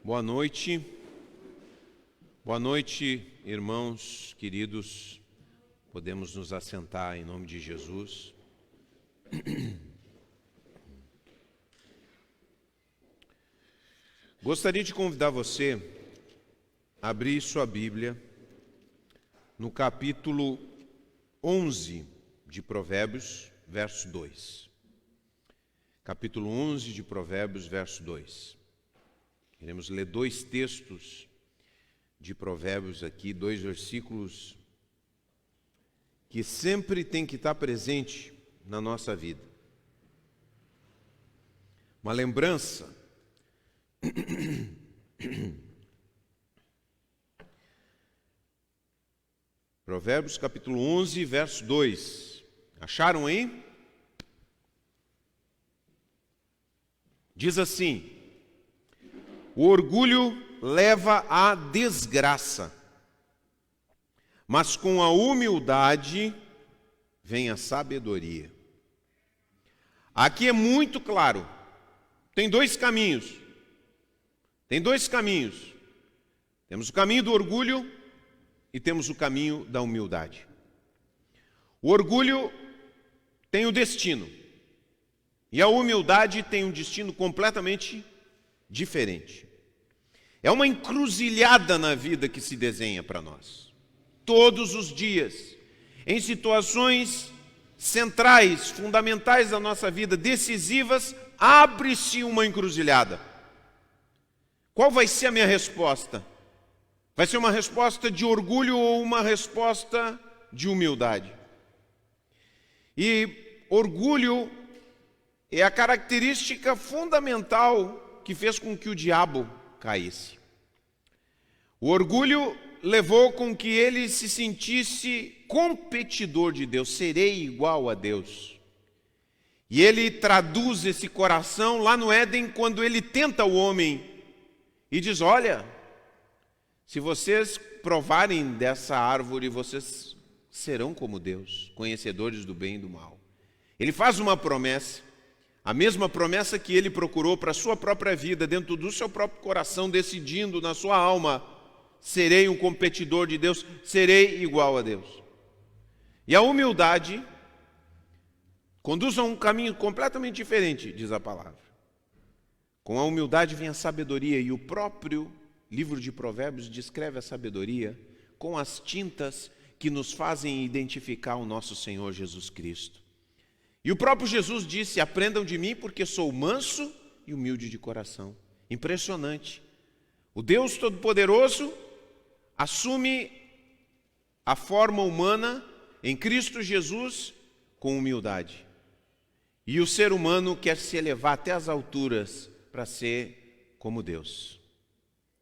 Boa noite. Boa noite, irmãos queridos. Podemos nos assentar em nome de Jesus. Gostaria de convidar você a abrir sua Bíblia no capítulo 11 de Provérbios, verso 2. Capítulo 11 de Provérbios, verso 2. Queremos ler dois textos de Provérbios aqui, dois versículos que sempre tem que estar presente na nossa vida. Uma lembrança. Provérbios capítulo 11, verso 2. Acharam aí? Diz assim: o orgulho leva à desgraça, mas com a humildade vem a sabedoria. Aqui é muito claro. Tem dois caminhos. Temos o caminho do orgulho e temos o caminho da humildade. O orgulho tem o destino. E a humildade tem um destino completamente diferente. É uma encruzilhada na vida que se desenha para nós. Todos os dias, em situações centrais, fundamentais da nossa vida, decisivas, abre-se uma encruzilhada. Qual vai ser a minha resposta? Vai ser uma resposta de orgulho ou uma resposta de humildade? E orgulho é a característica fundamental que fez com que o diabo caísse. O orgulho levou com que ele se sentisse competidor de Deus, serei igual a Deus. E ele traduz esse coração lá no Éden, quando ele tenta o homem e diz: olha, se vocês provarem dessa árvore, vocês serão como Deus, conhecedores do bem e do mal. Ele faz uma promessa, a mesma promessa que ele procurou para a sua própria vida, dentro do seu próprio coração, decidindo na sua alma: serei um competidor de Deus, serei igual a Deus. E a humildade conduz a um caminho completamente diferente, diz a palavra. Com a humildade vem a sabedoria, e o próprio livro de Provérbios descreve a sabedoria com as tintas que nos fazem identificar o nosso Senhor Jesus Cristo. E o próprio Jesus disse: aprendam de mim, porque sou manso e humilde de coração. Impressionante. O Deus Todo-Poderoso assume a forma humana em Cristo Jesus com humildade. E o ser humano quer se elevar até as alturas para ser como Deus.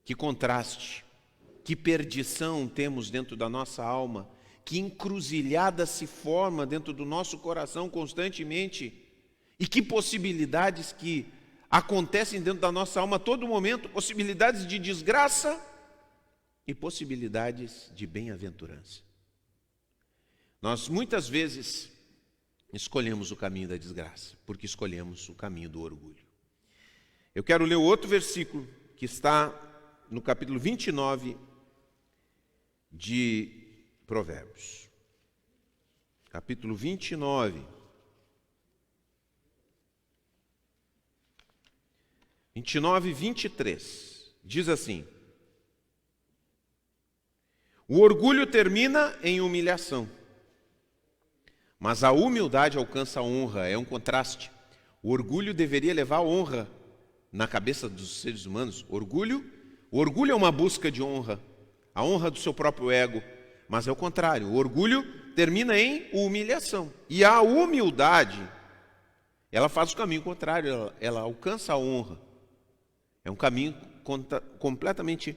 Que contraste, que perdição temos dentro da nossa alma, que encruzilhada se forma dentro do nosso coração constantemente, e que possibilidades que acontecem dentro da nossa alma a todo momento, possibilidades de desgraça e possibilidades de bem-aventurança. Nós muitas vezes escolhemos o caminho da desgraça, porque escolhemos o caminho do orgulho. Eu quero ler outro versículo que está no capítulo 29 de Provérbios. Capítulo 29. 29 e 23. Diz assim: o orgulho termina em humilhação, mas a humildade alcança a honra. É um contraste. O orgulho deveria levar a honra na cabeça dos seres humanos. O orgulho é uma busca de honra, a honra do seu próprio ego, mas é o contrário. O orgulho termina em humilhação. E a humildade, ela faz o caminho contrário, ela alcança a honra. É um caminho completamente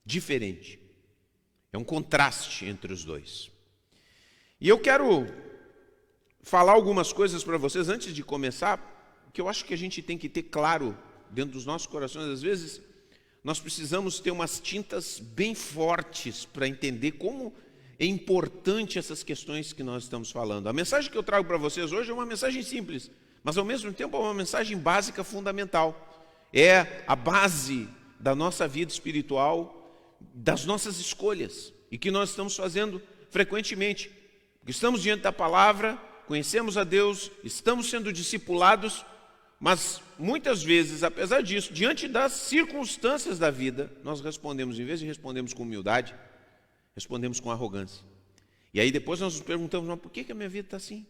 diferente. É um contraste entre os dois. E eu quero falar algumas coisas para vocês antes de começar, que eu acho que a gente tem que ter claro dentro dos nossos corações. Às vezes nós precisamos ter umas tintas bem fortes para entender como é importante essas questões que nós estamos falando. A mensagem que eu trago para vocês hoje é uma mensagem simples, mas ao mesmo tempo é uma mensagem básica, fundamental. É a base da nossa vida espiritual, das nossas escolhas, e que nós estamos fazendo frequentemente. Porque estamos diante da palavra, conhecemos a Deus, estamos sendo discipulados, mas muitas vezes, apesar disso, diante das circunstâncias da vida, nós respondemos, em vez de respondermos com humildade, respondemos com arrogância. E aí depois nós nos perguntamos, mas por que a minha vida está assim?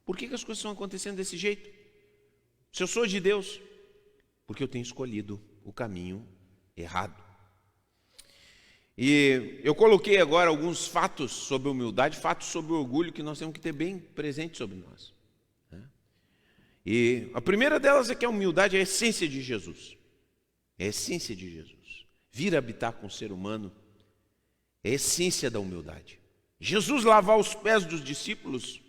Por que as coisas estão acontecendo desse jeito? Se eu sou de Deus, porque eu tenho escolhido o caminho errado. E eu coloquei agora alguns fatos sobre humildade, fatos sobre orgulho que nós temos que ter bem presente sobre nós. E a primeira delas é que a humildade é a essência de Jesus. É a essência de Jesus. Vir habitar com o ser humano é a essência da humildade. Jesus lavar os pés dos discípulos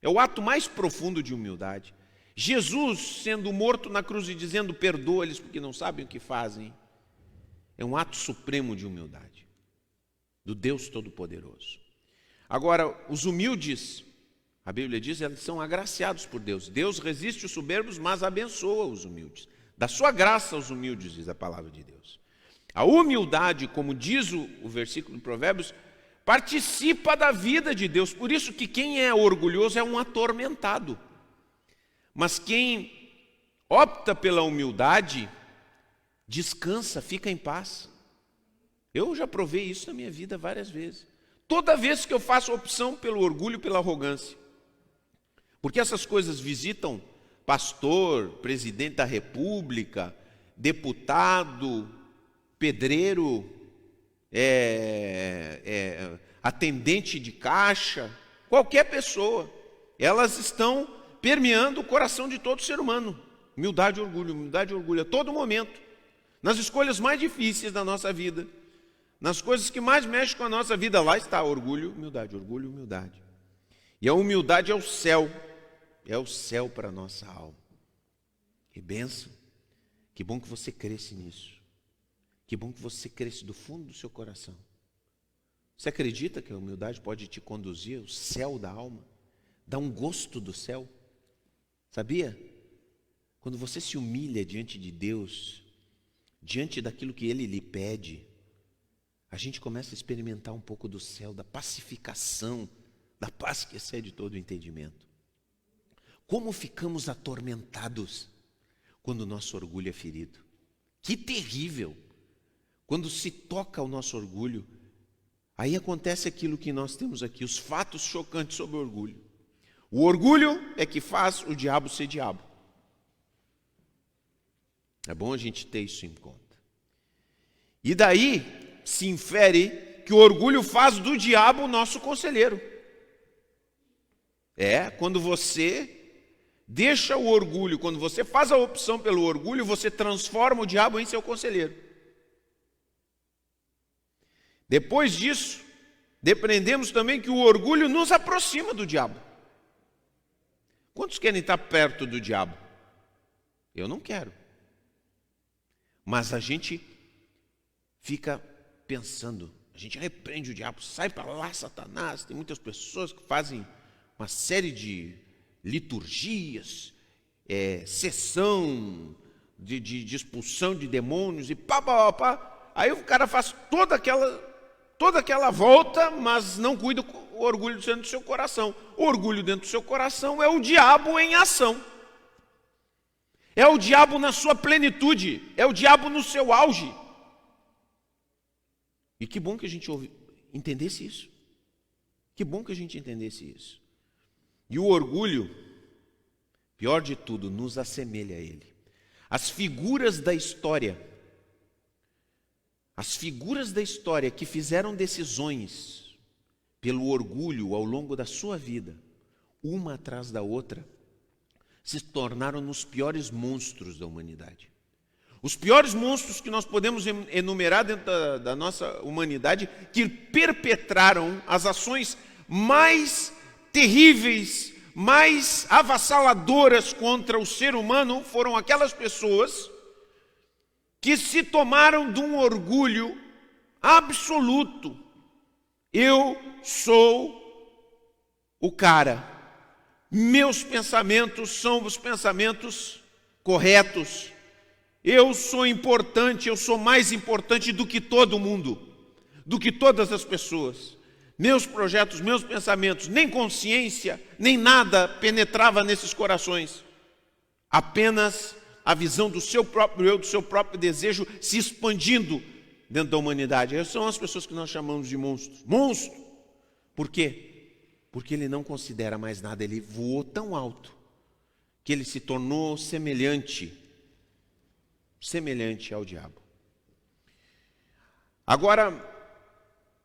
é o ato mais profundo de humildade. Jesus sendo morto na cruz e dizendo perdoa-lhes porque não sabem o que fazem, é um ato supremo de humildade, do Deus Todo-Poderoso. Agora, os humildes, a Bíblia diz, eles são agraciados por Deus. Deus resiste os soberbos, mas abençoa os humildes. Da sua graça aos humildes, diz a palavra de Deus. A humildade, como diz o versículo de Provérbios, participa da vida de Deus. Por isso que quem é orgulhoso é um atormentado. Mas quem opta pela humildade, descansa, fica em paz. Eu já provei isso na minha vida várias vezes. Toda vez que eu faço opção pelo orgulho e pela arrogância, porque essas coisas visitam pastor, presidente da república, deputado, pedreiro, atendente de caixa, qualquer pessoa, elas estão permeando o coração de todo ser humano. Humildade e orgulho a todo momento. Nas escolhas mais difíceis da nossa vida, nas coisas que mais mexem com a nossa vida, lá está orgulho, humildade. E a humildade é o céu para a nossa alma. Que bênção, que bom que você cresce nisso. Que bom que você cresce do fundo do seu coração. Você acredita que a humildade pode te conduzir ao céu da alma? Dá um gosto do céu? Sabia? Quando você se humilha diante de Deus, diante daquilo que Ele lhe pede, a gente começa a experimentar um pouco do céu, da pacificação, da paz que excede todo o entendimento. Como ficamos atormentados quando o nosso orgulho é ferido. Que terrível! Quando se toca o nosso orgulho, aí acontece aquilo que nós temos aqui, os fatos chocantes sobre o orgulho. O orgulho é que faz o diabo ser diabo. É bom a gente ter isso em conta. E daí se infere que o orgulho faz do diabo o nosso conselheiro. Quando você deixa o orgulho, quando você faz a opção pelo orgulho, você transforma o diabo em seu conselheiro. Depois disso, depreendemos também que o orgulho nos aproxima do diabo. Quantos querem estar perto do diabo? Eu não quero. Mas a gente fica pensando, a gente repreende o diabo, sai para lá, Satanás. Tem muitas pessoas que fazem uma série de liturgias, sessão de expulsão de demônios e pá. Aí o cara faz toda aquela volta, mas não cuida do orgulho dentro do seu coração. O orgulho dentro do seu coração é o diabo em ação. É o diabo na sua plenitude, é o diabo no seu auge. E que bom que a gente entendesse isso. Que bom que a gente entendesse isso. E o orgulho, pior de tudo, nos assemelha a ele. As figuras da história que fizeram decisões pelo orgulho ao longo da sua vida, uma atrás da outra, se tornaram nos piores monstros da humanidade. Os piores monstros que nós podemos enumerar dentro da nossa humanidade, que perpetraram as ações mais terríveis, mais avassaladoras contra o ser humano, foram aquelas pessoas que se tomaram de um orgulho absoluto. Eu sou o cara. Meus pensamentos são os pensamentos corretos. Eu sou importante, eu sou mais importante do que todo mundo, do que todas as pessoas. Meus projetos, meus pensamentos, nem consciência, nem nada penetrava nesses corações. Apenas a visão do seu próprio eu, do seu próprio desejo se expandindo dentro da humanidade. Essas são as pessoas que nós chamamos de monstros. Monstro! Por quê? Porque ele não considera mais nada, ele voou tão alto que ele se tornou semelhante ao diabo. Agora,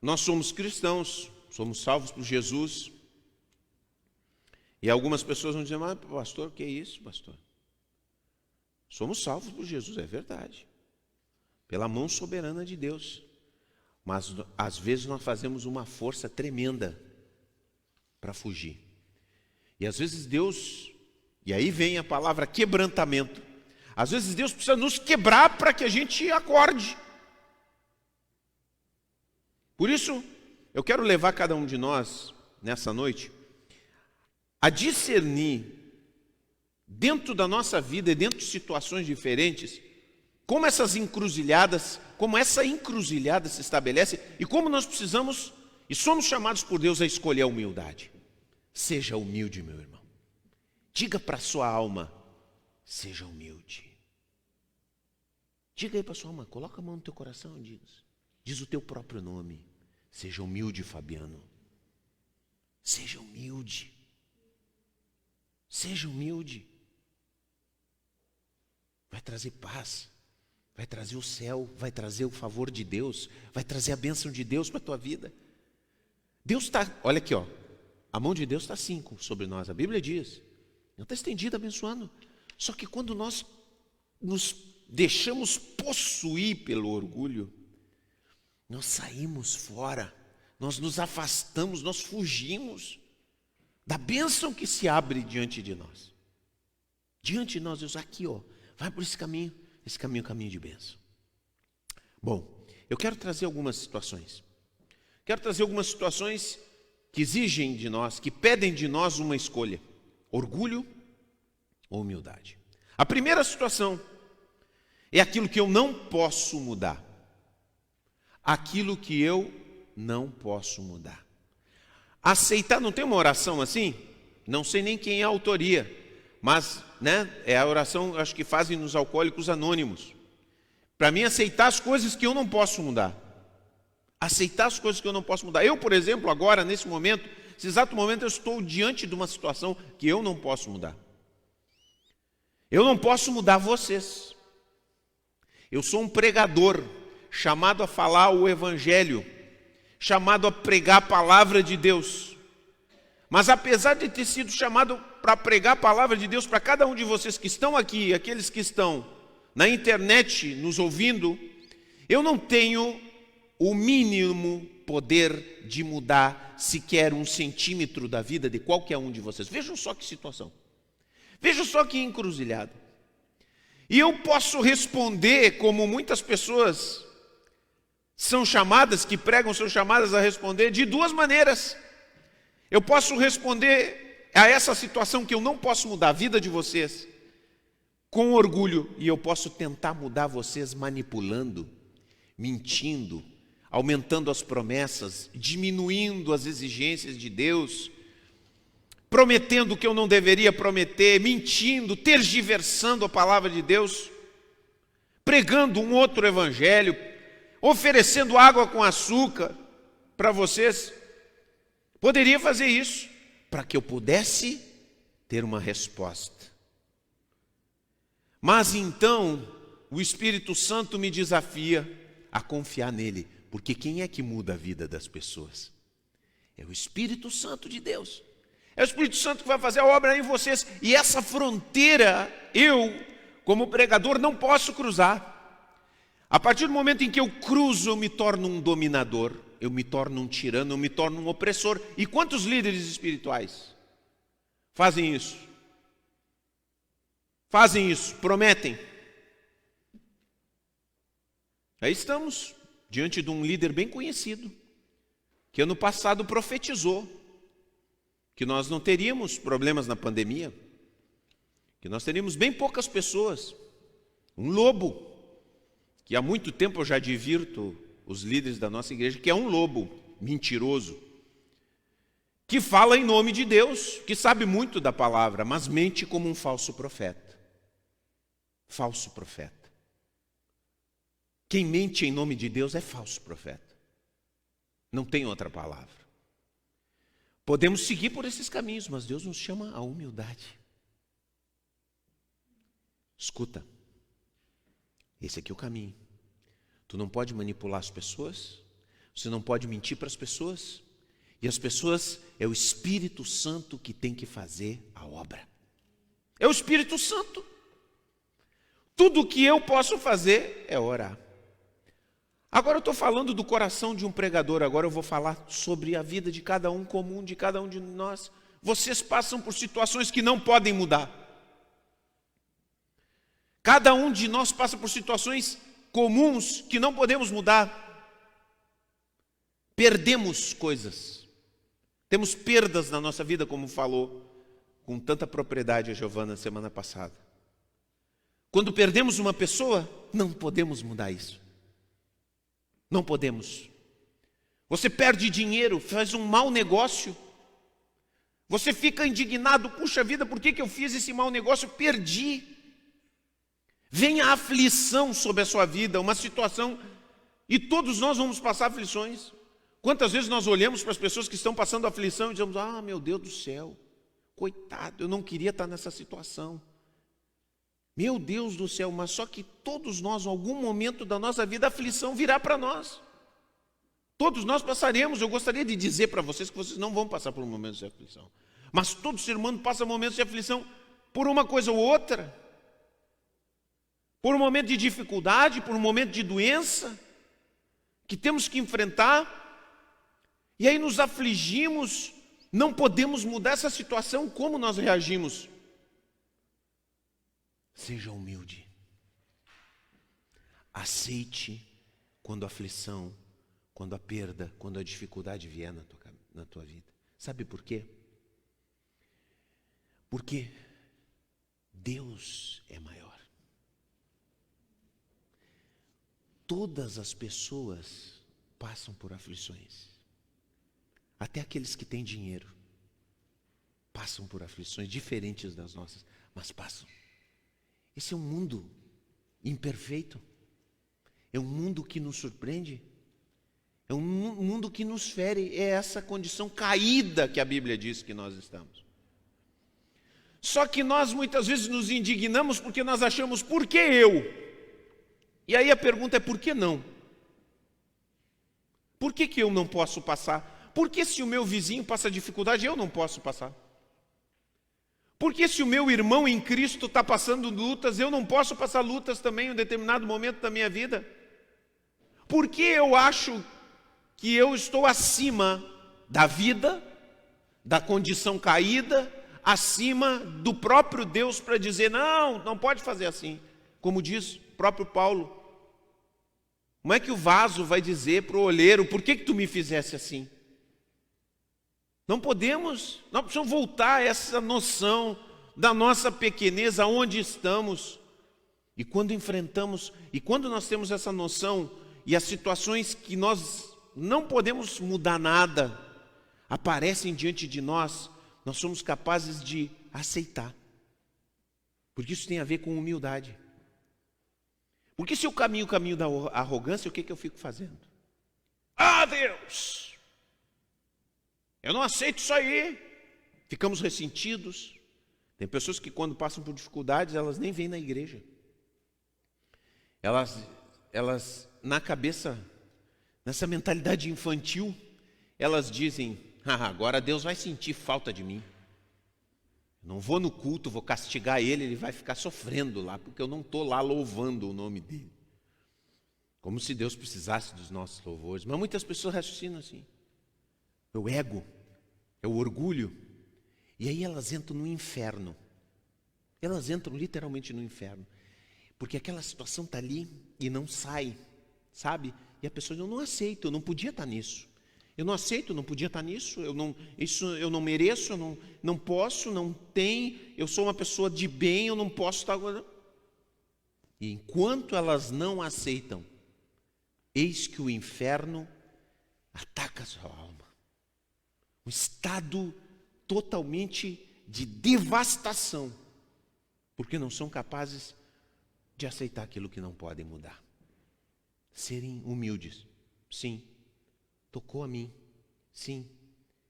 nós somos cristãos, somos salvos por Jesus. E algumas pessoas vão dizer, mas pastor, o que é isso, pastor? Somos salvos por Jesus, é verdade. Pela mão soberana de Deus. Mas às vezes nós fazemos uma força tremenda para fugir. E às vezes Deus, e aí vem a palavra quebrantamento. Às vezes Deus precisa nos quebrar para que a gente acorde. Por isso, eu quero levar cada um de nós, nessa noite, a discernir, dentro da nossa vida e dentro de situações diferentes, como essa encruzilhada se estabelece e como nós precisamos e somos chamados por Deus a escolher a humildade. Seja humilde, meu irmão. Diga para a sua alma, seja humilde. Diga aí para a sua alma, coloca a mão no teu coração e diz o teu próprio nome. Seja humilde, Fabiano. Seja humilde. Seja humilde. Vai trazer paz, vai trazer o céu, vai trazer o favor de Deus, vai trazer a bênção de Deus para a tua vida. Deus está, olha aqui, ó, a mão de Deus está assim sobre nós, a Bíblia diz. Não está estendida abençoando. Só que quando nós nos deixamos possuir pelo orgulho, nós saímos fora, nós nos afastamos, nós fugimos da bênção que se abre diante de nós. Diante de nós, Deus, aqui, ó, vai por esse caminho é um caminho de bênção. Bom, eu quero trazer algumas situações. Quero trazer algumas situações que exigem de nós, que pedem de nós uma escolha: orgulho ou humildade. A primeira situação é aquilo que eu não posso mudar. Aquilo que eu não posso mudar. Aceitar, não tem uma oração assim? Não sei nem quem é a autoria, mas é a oração, acho que fazem nos Alcoólicos Anônimos. Para mim, aceitar as coisas que eu não posso mudar. Aceitar as coisas que eu não posso mudar. Eu, por exemplo, agora, nesse exato momento, eu estou diante de uma situação que eu não posso mudar. Eu não posso mudar vocês. Eu sou um pregador, chamado a falar o Evangelho, chamado a pregar a palavra de Deus. Mas apesar de ter sido chamado para pregar a palavra de Deus para cada um de vocês que estão aqui, aqueles que estão na internet nos ouvindo, eu não tenho o mínimo poder de mudar sequer 1 centímetro da vida de qualquer um de vocês. Vejam só que situação. Vejam só que encruzilhada. E eu posso responder como muitas pessoas são chamadas, que pregam, são chamadas a responder de duas maneiras. Eu posso responder a essa situação que eu não posso mudar a vida de vocês com orgulho, e eu posso tentar mudar vocês manipulando, mentindo, aumentando as promessas, diminuindo as exigências de Deus, prometendo o que eu não deveria prometer, mentindo, tergiversando a palavra de Deus, pregando um outro evangelho, oferecendo água com açúcar para vocês. Poderia fazer isso para que eu pudesse ter uma resposta. Mas então o Espírito Santo me desafia a confiar nele, porque quem é que muda a vida das pessoas? É o Espírito Santo de Deus. É o Espírito Santo que vai fazer a obra em vocês. E essa fronteira, eu, como pregador, não posso cruzar. A partir do momento em que eu cruzo, eu me torno um dominador, eu me torno um tirano, eu me torno um opressor. E quantos líderes espirituais fazem isso? Fazem isso, prometem. Aí estamos diante de um líder bem conhecido, que ano passado profetizou que nós não teríamos problemas na pandemia, que nós teríamos bem poucas pessoas. Um lobo, que há muito tempo eu já advirto os líderes da nossa igreja, que é um lobo mentiroso, que fala em nome de Deus, que sabe muito da palavra, mas mente como um falso profeta. Falso profeta. Quem mente em nome de Deus é falso profeta. Não tem outra palavra. Podemos seguir por esses caminhos, mas Deus nos chama à humildade. Escuta, esse aqui é o caminho. Tu não pode manipular as pessoas, você não pode mentir para as pessoas, e as pessoas é o Espírito Santo que tem que fazer a obra. É o Espírito Santo. Tudo o que eu posso fazer é orar. Agora eu estou falando do coração de um pregador, agora eu vou falar sobre a vida de cada um comum, de cada um de nós. Vocês passam por situações que não podem mudar. Cada um de nós passa por situações comuns que não podemos mudar. Perdemos coisas. Temos perdas na nossa vida, como falou com tanta propriedade a Giovana semana passada. Quando perdemos uma pessoa, não podemos mudar isso. Não podemos. Você perde dinheiro, faz um mau negócio. Você fica indignado, puxa vida, por que eu fiz esse mau negócio? Eu perdi. Vem a aflição sobre a sua vida, uma situação, e todos nós vamos passar aflições. Quantas vezes nós olhamos para as pessoas que estão passando aflição e dizemos, meu Deus do céu, coitado, eu não queria estar nessa situação. Meu Deus do céu, mas só que todos nós, em algum momento da nossa vida, a aflição virá para nós. Todos nós passaremos. Eu gostaria de dizer para vocês que vocês não vão passar por momentos de aflição. Mas todo ser humano passa momentos de aflição por uma coisa ou outra. Por um momento de dificuldade, por um momento de doença, que temos que enfrentar. E aí nos afligimos, não podemos mudar essa situação, como nós reagimos? Seja humilde. Aceite quando a aflição, quando a perda, quando a dificuldade vier na tua vida. Sabe por quê? Porque Deus é maior. Todas as pessoas passam por aflições. Até aqueles que têm dinheiro passam por aflições diferentes das nossas, mas passam. Esse é um mundo imperfeito. É um mundo que nos surpreende. É um mundo que nos fere. É essa condição caída que a Bíblia diz que nós estamos. Só que nós muitas vezes nos indignamos porque nós achamos, por que eu? E aí a pergunta é, por que não? Por que eu não posso passar? Por que se o meu vizinho passa dificuldade, eu não posso passar? Por que se o meu irmão em Cristo está passando lutas, eu não posso passar lutas também em um determinado momento da minha vida? Por que eu acho que eu estou acima da vida, da condição caída, acima do próprio Deus para dizer, não pode fazer assim? Como diz o próprio Paulo. Como é que o vaso vai dizer para o olheiro, por que tu me fizesse assim? Não podemos, nós precisamos voltar a essa noção da nossa pequenez, aonde estamos. E quando enfrentamos, e quando nós temos essa noção, e as situações que nós não podemos mudar nada, aparecem diante de nós, nós somos capazes de aceitar. Porque isso tem a ver com humildade. Porque se eu caminho o caminho da arrogância, o que eu fico fazendo? Deus! Eu não aceito isso aí. Ficamos ressentidos. Tem pessoas que quando passam por dificuldades, elas nem vêm na igreja. Elas na cabeça, nessa mentalidade infantil, elas dizem, agora Deus vai sentir falta de mim. Não vou no culto, vou castigar ele vai ficar sofrendo lá, porque eu não estou lá louvando o nome dele. Como se Deus precisasse dos nossos louvores. Mas muitas pessoas raciocinam assim. É o ego, é o orgulho. E aí elas entram no inferno. Elas entram literalmente no inferno. Porque aquela situação está ali e não sai, sabe? E a pessoa diz, eu não aceito, eu não podia estar nisso. Eu não aceito, eu não podia estar nisso, eu não mereço, eu não posso, não tem, eu sou uma pessoa de bem, eu não posso estar agora. E enquanto elas não aceitam, eis que o inferno ataca a sua alma. Um estado totalmente de devastação, porque não são capazes de aceitar aquilo que não podem mudar. Serem humildes. Sim, tocou a mim. Sim,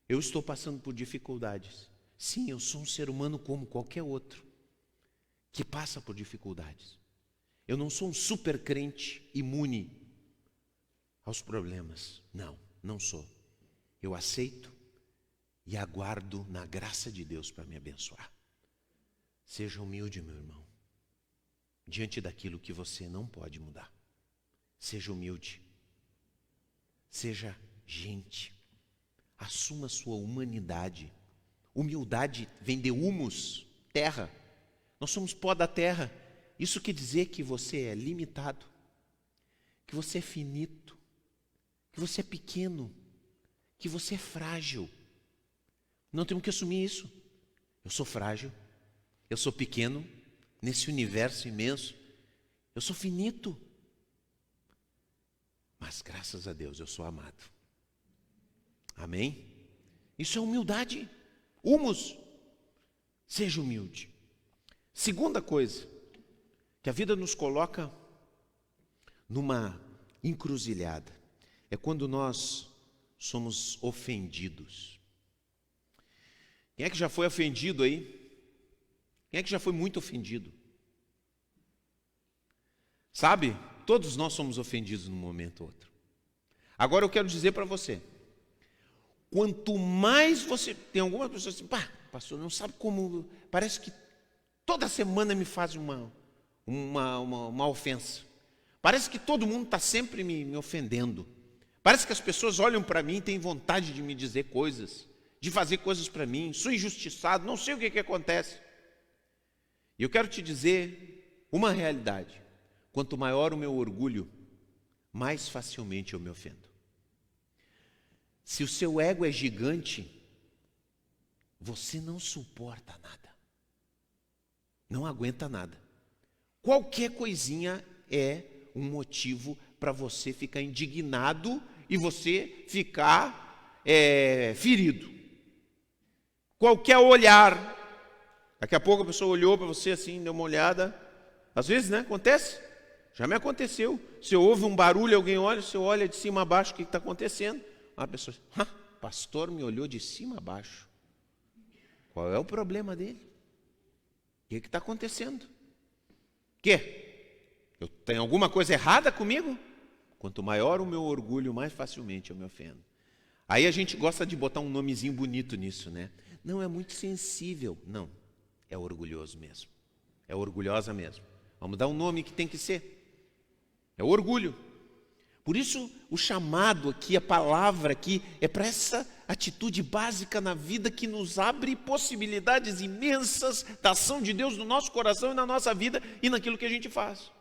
eu estou passando por dificuldades. Sim, eu sou um ser humano como qualquer outro que passa por dificuldades. Eu não sou um super crente imune aos problemas. Não, não sou. Eu aceito e aguardo na graça de Deus para me abençoar. Seja humilde, meu irmão, diante daquilo que você não pode mudar. Seja humilde. Seja gente. Assuma a sua humanidade. Humildade vem de humus, terra. Nós somos pó da terra. Isso quer dizer que você é limitado, que você é finito, que você é pequeno, que você é frágil. Não temos que assumir isso. Eu sou frágil, eu sou pequeno nesse universo imenso, eu sou finito. Mas graças a Deus eu sou amado. Amém? Isso é humildade. Humus. Seja humilde. Segunda coisa, que a vida nos coloca numa encruzilhada, é quando nós somos ofendidos. Quem é que já foi ofendido aí? Quem é que já foi muito ofendido? Sabe? Todos nós somos ofendidos num momento ou outro. Agora eu quero dizer para você, quanto mais você... Tem algumas pessoas assim, pastor, não sabe como... Parece que toda semana me faz uma ofensa. Parece que todo mundo está sempre me ofendendo. Parece que as pessoas olham para mim e têm vontade de me dizer coisas, de fazer coisas para mim. Sou injustiçado, não sei o que acontece. E eu quero te dizer uma realidade. Quanto maior o meu orgulho, mais facilmente eu me ofendo. Se o seu ego é gigante, você não suporta nada. Não aguenta nada. Qualquer coisinha é um motivo para você ficar indignado e você ficar ferido. Qualquer olhar. Daqui a pouco a pessoa olhou para você assim, deu uma olhada. Às vezes, né? Acontece. Já me aconteceu. Você ouve um barulho, alguém olha, você olha de cima a baixo, o que está acontecendo? A pessoa, pastor me olhou de cima a baixo. Qual é o problema dele? O que está acontecendo? Tem alguma coisa errada comigo? Quanto maior o meu orgulho, mais facilmente eu me ofendo. Aí a gente gosta de botar um nomezinho bonito nisso, né? Não, é muito sensível. Não, é orgulhoso mesmo. É orgulhosa mesmo. Vamos dar um nome que tem que ser. É orgulho. Por isso, o chamado aqui, a palavra aqui, é para essa atitude básica na vida que nos abre possibilidades imensas da ação de Deus no nosso coração e na nossa vida e naquilo que a gente faz.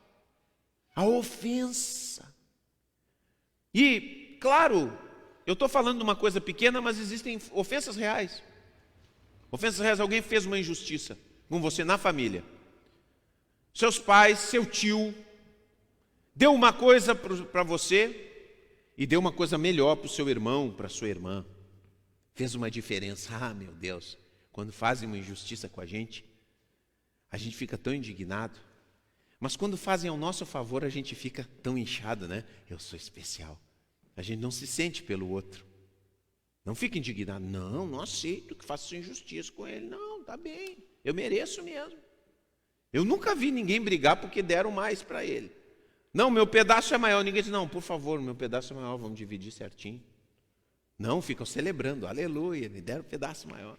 A ofensa. E, claro, eu estou falando de uma coisa pequena, mas existem ofensas reais. Ofensas reais, alguém fez uma injustiça com você na família. Seus pais, seu tio, deu uma coisa para você e deu uma coisa melhor para o seu irmão, para a sua irmã. Fez uma diferença. Meu Deus, quando fazem uma injustiça com a gente fica tão indignado. Mas quando fazem ao nosso favor, a gente fica tão inchado, né? Eu sou especial. A gente não se sente pelo outro. Não fica indignado. Não aceito que faça injustiça com ele. Não, tá bem, eu mereço mesmo. Eu nunca vi ninguém brigar porque deram mais para ele. Não, meu pedaço é maior. Ninguém diz, não, por favor, meu pedaço é maior, vamos dividir certinho. Não, ficam celebrando, aleluia, me deram um pedaço maior.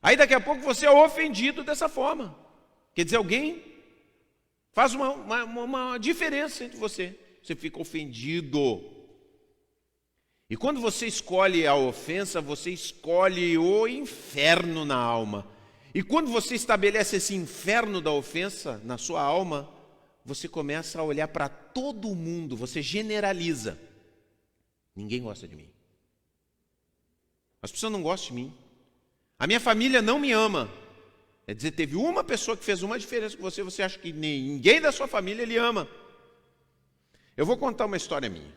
Aí daqui a pouco você é ofendido dessa forma. Quer dizer, alguém faz uma diferença entre você. Você fica ofendido. E quando você escolhe a ofensa, você escolhe o inferno na alma. E quando você estabelece esse inferno da ofensa na sua alma, você começa a olhar para todo mundo, você generaliza. Ninguém gosta de mim. As pessoas não gostam de mim. A minha família não me ama. Quer dizer, teve uma pessoa que fez uma diferença com você, você acha que ninguém da sua família lhe ama. Eu vou contar uma história minha.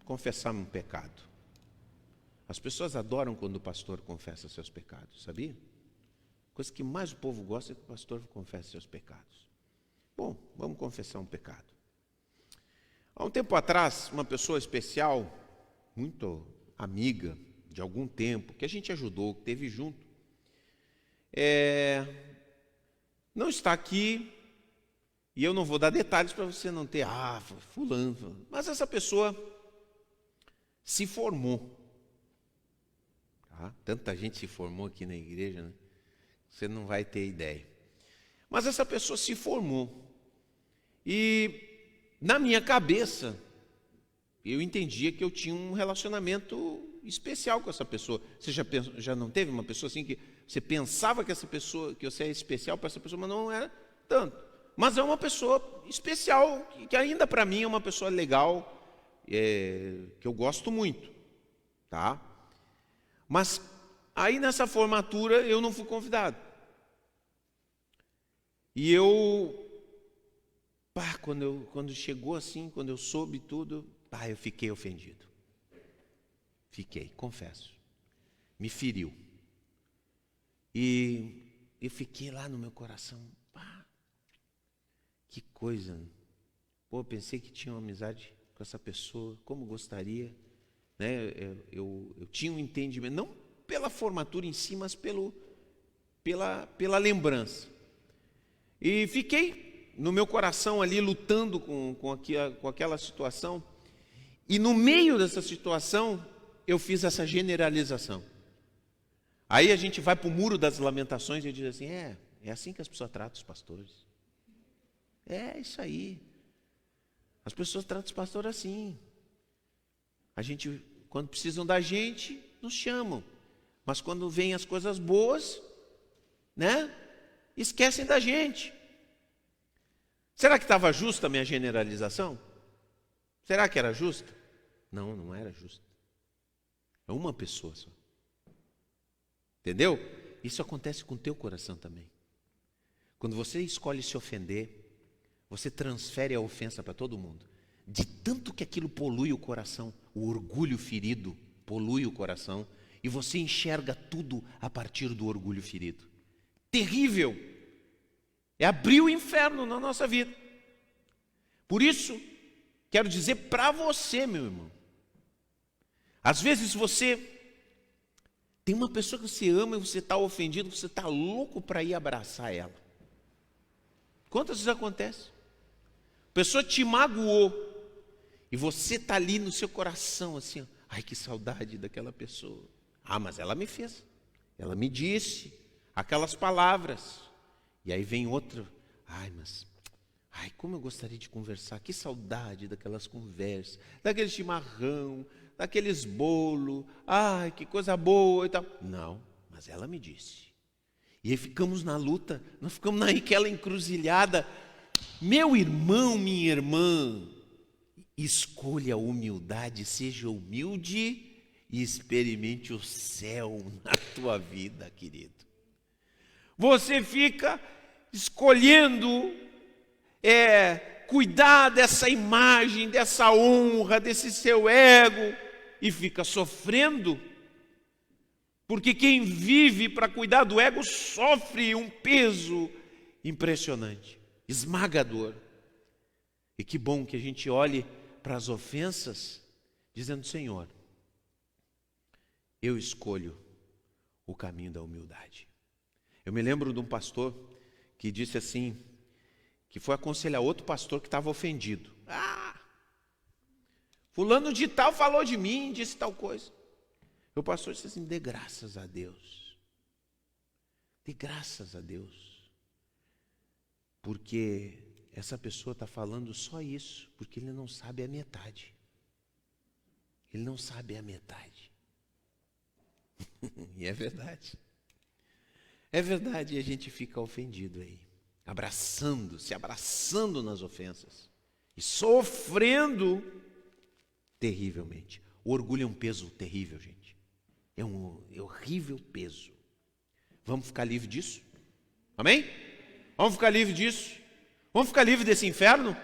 Confessar um pecado. As pessoas adoram quando o pastor confessa seus pecados, sabia? A coisa que mais o povo gosta é que o pastor confesse seus pecados. Bom, vamos confessar um pecado. Há um tempo atrás, uma pessoa especial, muito amiga de algum tempo, que a gente ajudou, que esteve junto, não está aqui, e eu não vou dar detalhes para você não ter, fulano, mas essa pessoa se formou. Tá? Tanta gente se formou aqui na igreja, né? Você não vai ter ideia. Mas essa pessoa se formou. E na minha cabeça, eu entendia que eu tinha um relacionamento especial com essa pessoa. Você já não teve uma pessoa assim que você pensava que essa pessoa, que você é especial para essa pessoa, mas não era tanto. Mas é uma pessoa especial, que ainda para mim é uma pessoa legal, que eu gosto muito, tá? Mas aí nessa formatura eu não fui convidado. E quando chegou assim, quando eu soube tudo, eu fiquei ofendido. Fiquei, confesso. Me feriu. E eu fiquei lá no meu coração, que coisa. Pensei que tinha uma amizade com essa pessoa, como gostaria, né? Eu tinha um entendimento, não pela formatura em si, mas pela lembrança. E fiquei no meu coração ali lutando com aquela situação. E no meio dessa situação, eu fiz essa generalização. Aí a gente vai para o muro das lamentações e diz assim, é assim que as pessoas tratam os pastores. É isso aí. As pessoas tratam os pastores assim. Quando precisam da gente, nos chamam. Mas quando vêm as coisas boas, né, esquecem da gente. Será que estava justa a minha generalização? Será que era justa? Não, não era justa. É uma pessoa só. Entendeu? Isso acontece com o teu coração também. Quando você escolhe se ofender, você transfere a ofensa para todo mundo. De tanto que aquilo polui o coração, o orgulho ferido polui o coração, e você enxerga tudo a partir do orgulho ferido. Terrível! É abrir o inferno na nossa vida. Por isso, quero dizer para você, meu irmão, às vezes você tem uma pessoa que você ama e você está ofendido, você está louco para ir abraçar ela. Quantas vezes acontece? A pessoa te magoou e você está ali no seu coração assim, ai que saudade daquela pessoa. Mas ela me fez, ela me disse aquelas palavras. E aí vem outra, como eu gostaria de conversar, que saudade daquelas conversas, daquele chimarrão, daqueles bolos, que coisa boa e tal. Não, mas ela me disse. E aí ficamos na luta, nós ficamos naquela encruzilhada. Meu irmão, minha irmã, escolha a humildade, seja humilde e experimente o céu na tua vida, querido. Você fica escolhendo cuidar dessa imagem, dessa honra, desse seu ego, e fica sofrendo, porque quem vive para cuidar do ego sofre um peso impressionante, esmagador. E que bom que a gente olhe para as ofensas dizendo, Senhor, eu escolho o caminho da humildade. Eu me lembro de um pastor que disse assim, que foi aconselhar outro pastor que estava ofendido. Fulano de tal falou de mim, disse tal coisa. O pastor disse assim, dê graças a Deus. Dê graças a Deus. Porque essa pessoa está falando só isso, porque ele não sabe a metade. Ele não sabe a metade. E é verdade. É verdade, e a gente fica ofendido aí, se abraçando nas ofensas e sofrendo terrivelmente. O orgulho é um peso terrível, gente. É um horrível peso. Vamos ficar livre disso? Amém? Vamos ficar livre disso? Vamos ficar livre desse inferno?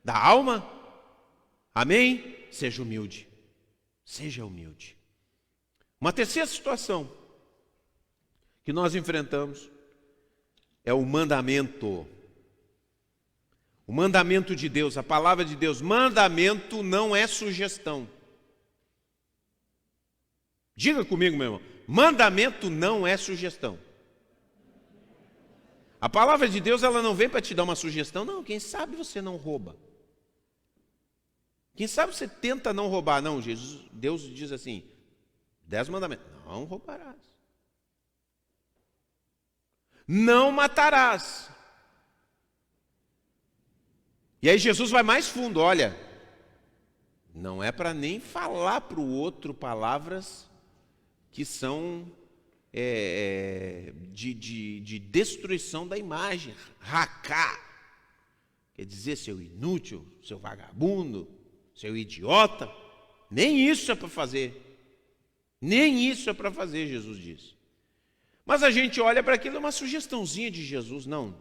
Da alma? Amém? Seja humilde. Seja humilde. Uma terceira situação que nós enfrentamos é o mandamento. O mandamento de Deus, a palavra de Deus. Mandamento não é sugestão. Diga comigo, meu irmão. Mandamento não é sugestão. A palavra de Deus, ela não vem para te dar uma sugestão. Não, quem sabe você não rouba. Quem sabe você tenta não roubar. Não, Deus diz assim, 10 mandamentos. Não roubarás. Não matarás. E aí Jesus vai mais fundo, olha. Não é para nem falar para o outro palavras que são de destruição da imagem. Racá. Quer dizer, seu inútil, seu vagabundo, seu idiota. Nem isso é para fazer. Nem isso é para fazer, Jesus diz. Mas a gente olha para aquilo, é uma sugestãozinha de Jesus. Não,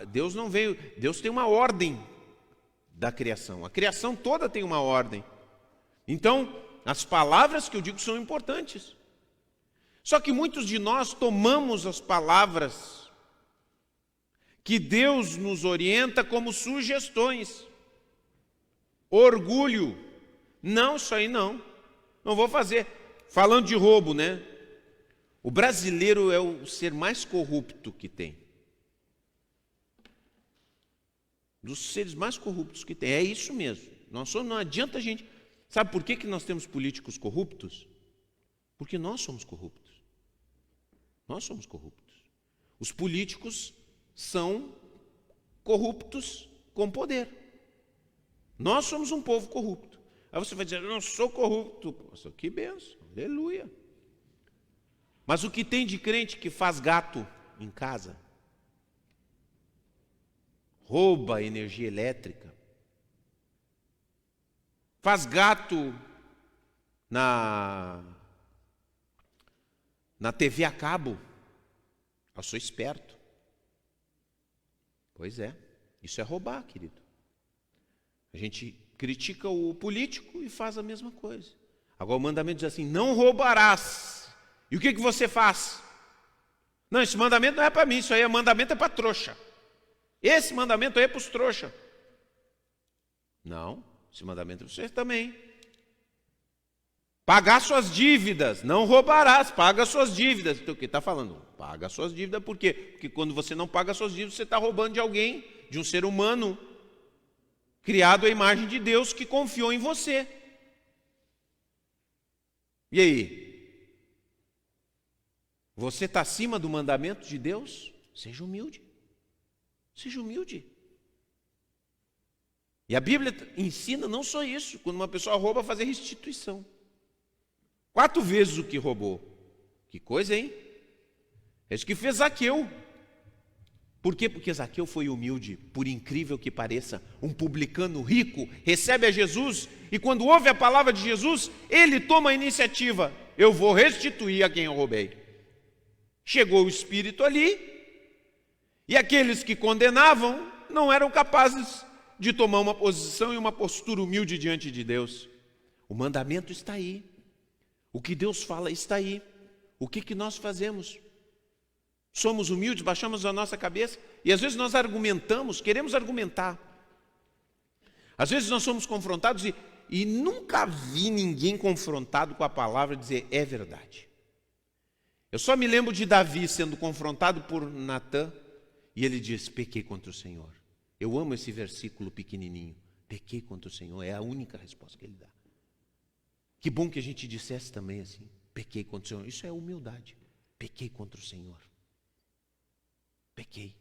Deus não veio, Deus tem uma ordem da criação. A criação toda tem uma ordem. Então, as palavras que eu digo são importantes. Só que muitos de nós tomamos as palavras que Deus nos orienta como sugestões. Orgulho. Não, isso aí não. Não vou fazer. Falando de roubo, né? O brasileiro é o ser mais corrupto que tem. Dos seres mais corruptos que tem. É isso mesmo. Não adianta a gente... Sabe por que nós temos políticos corruptos? Porque nós somos corruptos. Nós somos corruptos. Os políticos são corruptos com poder. Nós somos um povo corrupto. Aí você vai dizer, eu não sou corrupto. Poxa, que benção, aleluia. Mas o que tem de crente que faz gato em casa? Rouba energia elétrica. Faz gato na TV a cabo. Eu sou esperto. Pois é, isso é roubar, querido. A gente critica o político e faz a mesma coisa. Agora o mandamento diz assim, não roubarás. E o que você faz? Não, esse mandamento não é para mim, isso aí é mandamento é para trouxa. Esse mandamento aí é para os trouxa. Não, esse mandamento é para você também. Pagar suas dívidas, não roubarás, paga suas dívidas. Então o que está falando? Paga suas dívidas, por quê? Porque quando você não paga suas dívidas, você está roubando de alguém, de um ser humano, criado à imagem de Deus, que confiou em você. E aí? Você está acima do mandamento de Deus? Seja humilde. Seja humilde. E a Bíblia ensina não só isso, quando uma pessoa rouba, fazer restituição. 4 vezes o que roubou. Que coisa, hein? É isso que fez Zaqueu. Por quê? Porque Zaqueu foi humilde, por incrível que pareça. Um publicano rico recebe a Jesus e quando ouve a palavra de Jesus, ele toma a iniciativa. Eu vou restituir a quem eu roubei. Chegou o Espírito ali e aqueles que condenavam não eram capazes de tomar uma posição e uma postura humilde diante de Deus. O mandamento está aí. O que Deus fala está aí. O que nós fazemos? Somos humildes, baixamos a nossa cabeça e às vezes nós argumentamos, queremos argumentar. Às vezes nós somos confrontados e nunca vi ninguém confrontado com a palavra dizer é verdade. Eu só me lembro de Davi sendo confrontado por Natã e ele diz, pequei contra o Senhor. Eu amo esse versículo pequenininho. Pequei contra o Senhor, é a única resposta que ele dá. Que bom que a gente dissesse também assim, pequei contra o Senhor. Isso é humildade. Pequei contra o Senhor. Pequei.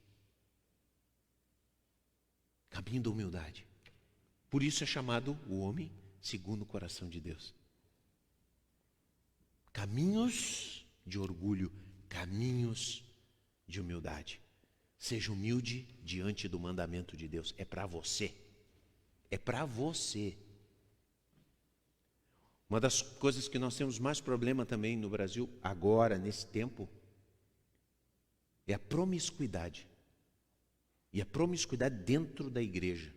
Caminho da humildade. Por isso é chamado o homem segundo o coração de Deus. Caminhos de orgulho, caminhos de humildade. Seja humilde diante do mandamento de Deus. É para você. É para você. Uma das coisas que nós temos mais problema também no Brasil, agora, nesse tempo, é a promiscuidade. E a promiscuidade dentro da igreja.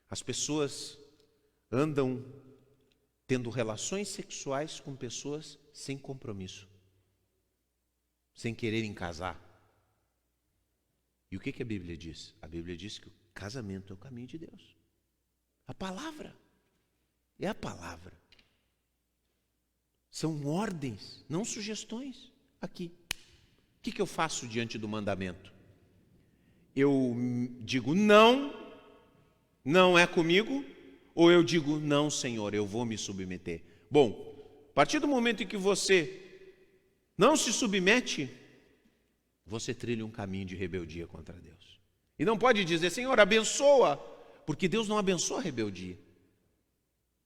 As pessoas andam tendo relações sexuais com pessoas sem compromisso, sem quererem casar. E o que a Bíblia diz? A Bíblia diz que o casamento é o caminho de Deus. A palavra. É a palavra. São ordens, não sugestões. Aqui. O que eu faço diante do mandamento? Eu digo não é comigo, ou eu digo não, Senhor, eu vou me submeter. Bom, a partir do momento em que você não se submete, você trilha um caminho de rebeldia contra Deus. E não pode dizer, Senhor, abençoa, porque Deus não abençoa a rebeldia.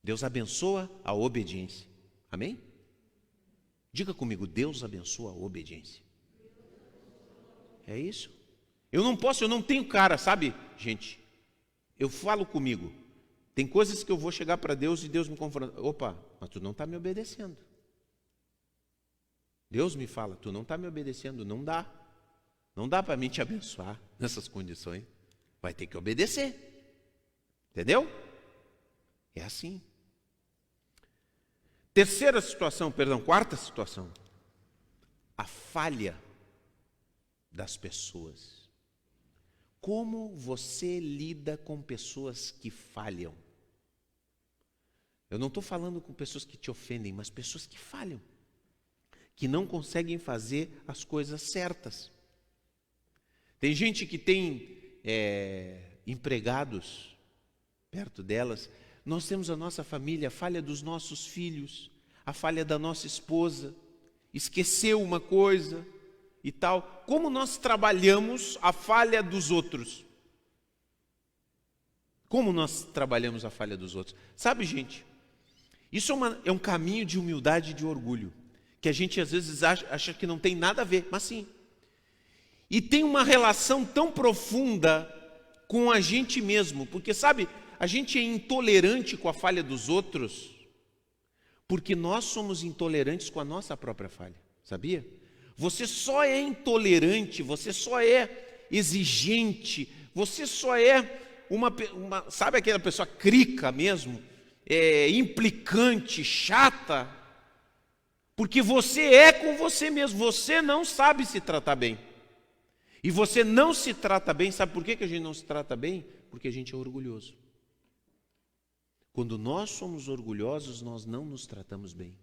Deus abençoa a obediência. Amém? Diga comigo, Deus abençoa a obediência. É isso. Eu não tenho cara, sabe, gente? Eu falo comigo. Tem coisas que eu vou chegar para Deus e Deus me confronta. Opa, mas tu não está me obedecendo. Deus me fala, tu não está me obedecendo, não dá. Não dá para mim te abençoar nessas condições. Vai ter que obedecer. Entendeu? É assim. Quarta situação. A falha das pessoas. Como você lida com pessoas que falham? Eu não estou falando com pessoas que te ofendem, mas pessoas que falham, que não conseguem fazer as coisas certas. Tem gente que tem empregados perto delas. Nós temos a nossa família, a falha dos nossos filhos, a falha da nossa esposa, esqueceu uma coisa e tal. Como nós trabalhamos a falha dos outros? Como nós trabalhamos a falha dos outros? Sabe, gente, isso é um caminho de humildade e de orgulho, que a gente às vezes acha que não tem nada a ver, mas sim. E tem uma relação tão profunda com a gente mesmo, porque sabe, a gente é intolerante com a falha dos outros, porque nós somos intolerantes com a nossa própria falha, sabia? Você só é intolerante, você só é exigente, você só é sabe aquela pessoa crica mesmo, implicante, chata, porque você é com você mesmo, você não sabe se tratar bem. E você não se trata bem, sabe por que a gente não se trata bem? Porque a gente é orgulhoso. Quando nós somos orgulhosos, nós não nos tratamos bem.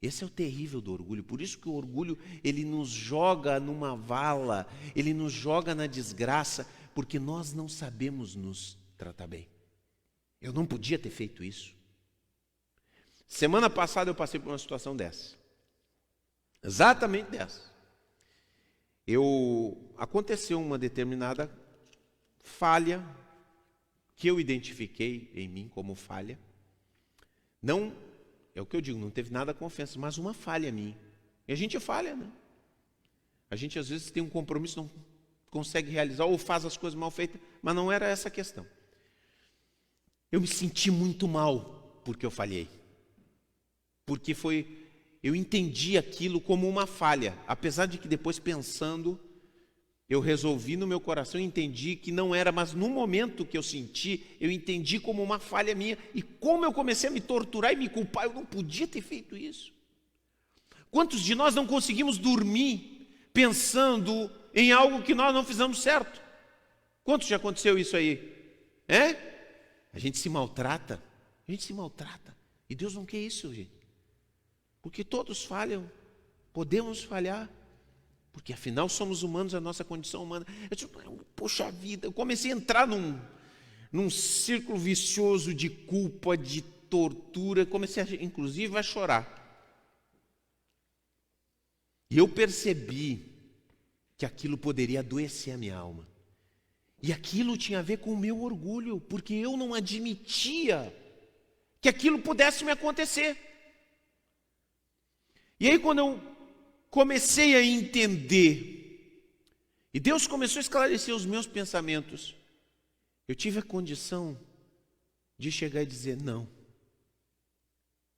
Esse é o terrível do orgulho. Por isso que o orgulho, ele nos joga numa vala, ele nos joga na desgraça, porque nós não sabemos nos tratar bem. Eu não podia ter feito isso. Semana passada eu passei por uma situação dessa. Exatamente dessa. Aconteceu uma determinada falha que eu identifiquei em mim como falha. Não, é o que eu digo, não teve nada com ofensa, mas uma falha minha. E a gente falha, né? A gente às vezes tem um compromisso, não consegue realizar, ou faz as coisas mal feitas, mas não era essa a questão. Eu me senti muito mal porque eu falhei. Porque eu entendi aquilo como uma falha, apesar de que depois pensando, eu resolvi no meu coração, entendi que não era, mas no momento que eu senti, eu entendi como uma falha minha, e como eu comecei a me torturar e me culpar, eu não podia ter feito isso. Quantos de nós não conseguimos dormir pensando em algo que nós não fizemos certo? Quantos já aconteceu isso aí? A gente se maltrata, e Deus não quer isso, gente. Porque todos falham, podemos falhar, porque afinal somos humanos, a nossa condição humana. Eu disse, poxa vida, eu comecei a entrar num círculo vicioso de culpa, de tortura, comecei inclusive a chorar. E eu percebi que aquilo poderia adoecer a minha alma. E aquilo tinha a ver com o meu orgulho, porque eu não admitia que aquilo pudesse me acontecer. E aí quando eu comecei a entender, e Deus começou a esclarecer os meus pensamentos, eu tive a condição de chegar e dizer, não,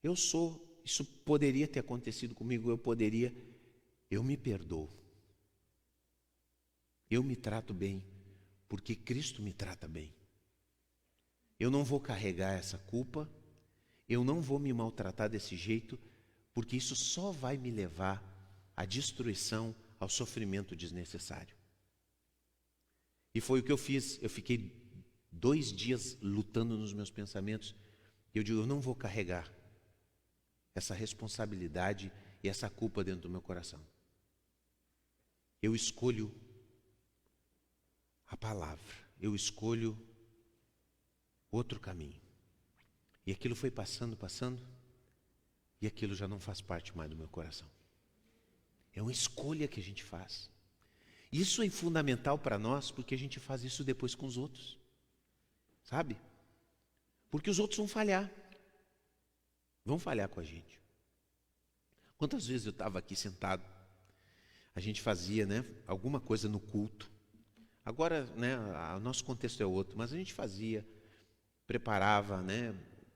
Isso poderia ter acontecido comigo, eu me perdoo. Eu me trato bem, porque Cristo me trata bem. Eu não vou carregar essa culpa, eu não vou me maltratar desse jeito, porque isso só vai me levar à destruição, ao sofrimento desnecessário. E foi o que eu fiz. Eu fiquei 2 dias lutando nos meus pensamentos. Eu digo, eu não vou carregar essa responsabilidade e essa culpa dentro do meu coração. Eu escolho a palavra, eu escolho outro caminho. E aquilo foi passando, e aquilo já não faz parte mais do meu coração. É uma escolha que a gente faz. Isso é fundamental para nós, porque a gente faz isso depois com os outros. Sabe? Porque os outros vão falhar com a gente. Quantas vezes eu estava aqui sentado, a gente fazia, alguma coisa no culto. Agora, o nosso contexto é outro, mas a gente preparava,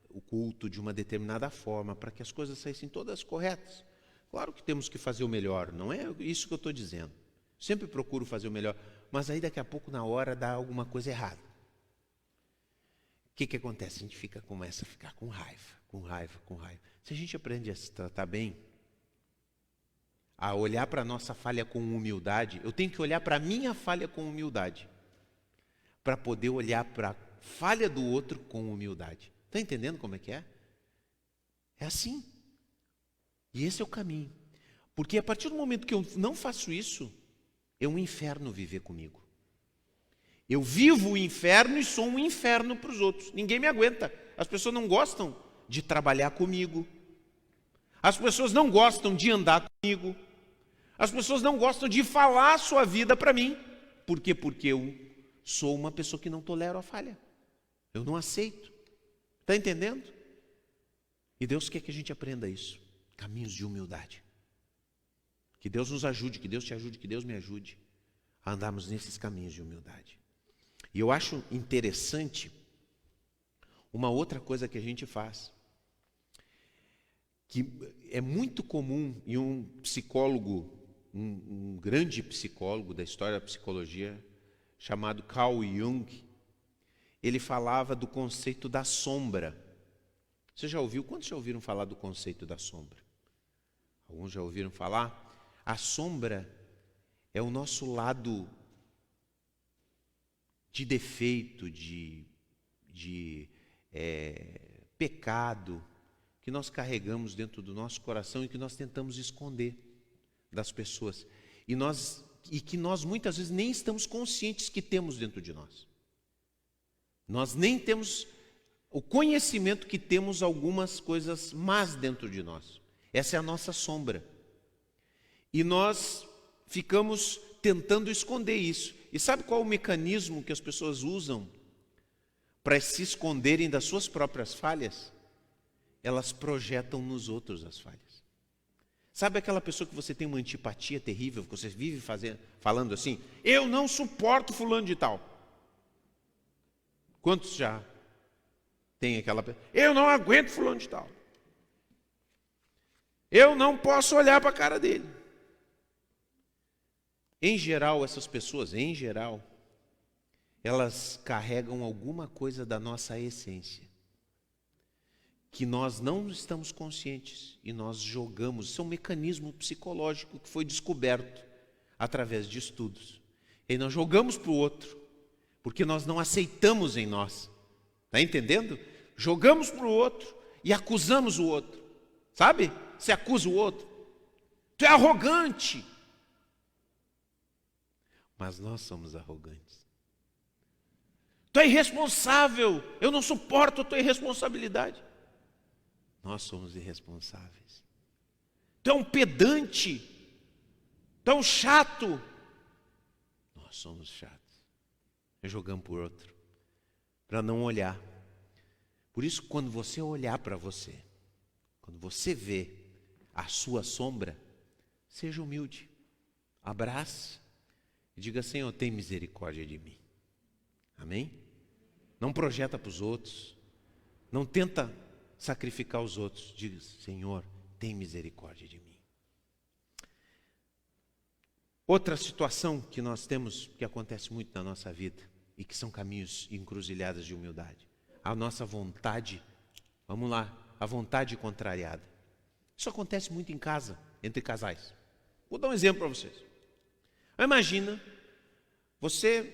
o culto de uma determinada forma para que as coisas saíssem todas corretas. Claro que temos que fazer o melhor, não é isso que eu estou dizendo. Sempre procuro fazer o melhor, mas aí daqui a pouco, na hora, dá alguma coisa errada. O que acontece? A gente começa a ficar com raiva. Se a gente aprende a se tratar bem, a olhar para a nossa falha com humildade, eu tenho que olhar para a minha falha com humildade, para poder olhar para a falha do outro com humildade. Está entendendo como é que é? É assim. E esse é o caminho. Porque a partir do momento que eu não faço isso, é um inferno viver comigo. Eu vivo o inferno e sou um inferno para os outros. Ninguém me aguenta. As pessoas não gostam de trabalhar comigo. As pessoas não gostam de andar comigo. As pessoas não gostam de falar a sua vida para mim. Por quê? Porque eu sou uma pessoa que não tolera a falha. Eu não aceito. Está entendendo? E Deus quer que a gente aprenda isso. Caminhos de humildade. Que Deus nos ajude, que Deus te ajude, que Deus me ajude a andarmos nesses caminhos de humildade. E eu acho interessante uma outra coisa que a gente faz, que é muito comum, e um psicólogo, um grande psicólogo da história da psicologia, chamado Carl Jung, ele falava do conceito da sombra. Você já ouviu? Quantos já ouviram falar do conceito da sombra? Alguns já ouviram falar? A sombra é o nosso lado de defeito, de pecado, que nós carregamos dentro do nosso coração e que nós tentamos esconder das pessoas. E que nós muitas vezes nem estamos conscientes que temos dentro de nós. Nós nem temos o conhecimento que temos algumas coisas más dentro de nós. Essa é a nossa sombra. E nós ficamos tentando esconder isso. E sabe qual é o mecanismo que as pessoas usam para se esconderem das suas próprias falhas? Elas projetam nos outros as falhas. Sabe aquela pessoa que você tem uma antipatia terrível, que você vive falando assim, eu não suporto fulano de tal. Quantos já tem aquela pessoa? Eu não aguento fulano de tal. Eu não posso olhar para a cara dele. Em geral, essas pessoas, elas carregam alguma coisa da nossa essência, que nós não estamos conscientes e nós jogamos. Isso é um mecanismo psicológico que foi descoberto através de estudos. E nós jogamos para o outro, porque nós não aceitamos em nós. Está entendendo? Jogamos para o outro e acusamos o outro. Sabe? Você acusa o outro. Tu é arrogante. Mas nós somos arrogantes. Tu é irresponsável. Eu não suporto a tua irresponsabilidade. Nós somos irresponsáveis. Tu é um pedante. Tu é um chato. Nós somos chatos. Jogamos por outro. Para não olhar. Por isso, quando você olhar para você, quando você vê a sua sombra, seja humilde. Abrace. E diga, Senhor, tem misericórdia de mim. Amém? Não projeta para os outros. Não tenta sacrificar os outros. Diga: Senhor, tem misericórdia de mim. Outra situação que nós temos, que acontece muito na nossa vida, e que são caminhos e encruzilhadas de humildade. A nossa vontade, vamos lá, a vontade contrariada. Isso acontece muito em casa, entre casais. Vou dar um exemplo para vocês. Imagina, você,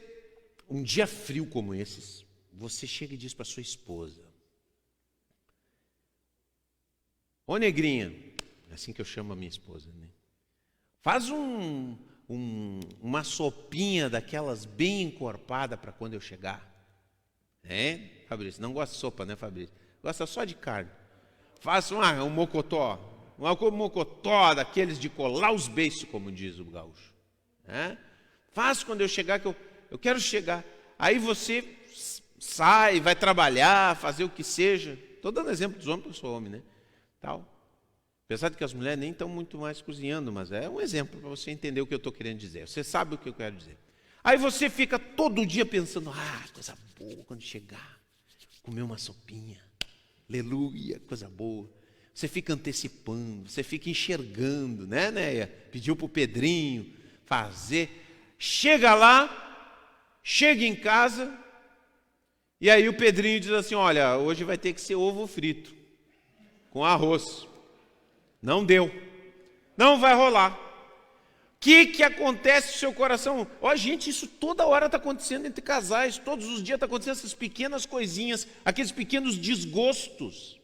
um dia frio como esses, você chega e diz para sua esposa: ô negrinha, é assim que eu chamo a minha esposa, né? Faz uma sopinha daquelas bem encorpada para quando eu chegar. Fabrício? Não gosta de sopa, né, Fabrício? Gosta só de carne. Faça um mocotó. Um mocotó daqueles de colar os beiços, como diz o gaúcho. Faz quando eu chegar, que eu quero chegar. Aí você sai, vai trabalhar, fazer o que seja. Estou dando exemplo dos homens, porque eu sou homem, né? Tal. Apesar de que as mulheres nem estão muito mais cozinhando, mas é um exemplo para você entender o que eu estou querendo dizer. Você sabe o que eu quero dizer. Aí você fica todo dia pensando: coisa boa quando chegar, comer uma sopinha, aleluia, coisa boa. Você fica antecipando, você fica enxergando, né, Néia? Pediu para o Pedrinho fazer. Chega lá, chega em casa, e aí o Pedrinho diz assim: olha, hoje vai ter que ser ovo frito, com arroz. Não deu, não vai rolar. O que acontece no seu coração? Gente, isso toda hora está acontecendo entre casais, todos os dias está acontecendo essas pequenas coisinhas, aqueles pequenos desgostos